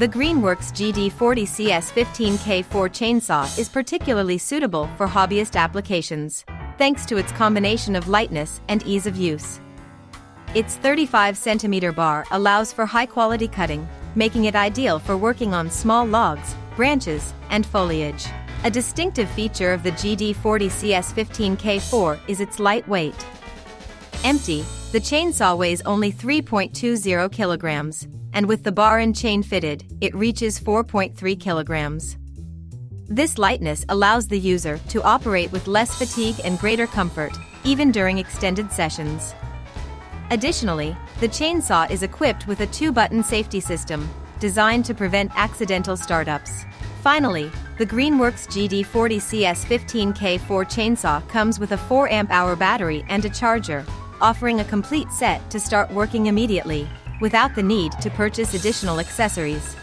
The Greenworks GD40CS15K4 chainsaw is particularly suitable for hobbyist applications, thanks to its combination of lightness and ease of use. Its 35 cm bar allows for high-quality cutting, making it ideal for working on small logs, branches, and foliage. A distinctive feature of the GD40CS15K4 is its light weight. Empty, the chainsaw weighs only 3.20 kilograms, and with the bar and chain fitted, it reaches 4.3 kilograms. This lightness allows the user to operate with less fatigue and greater comfort, even during extended sessions. Additionally, the chainsaw is equipped with a 2-button safety system, designed to prevent accidental startups. Finally, the Greenworks GD40CS15K4 chainsaw comes with a 4 amp-hour battery and a charger, offering a complete set to start working immediately, without the need to purchase additional accessories.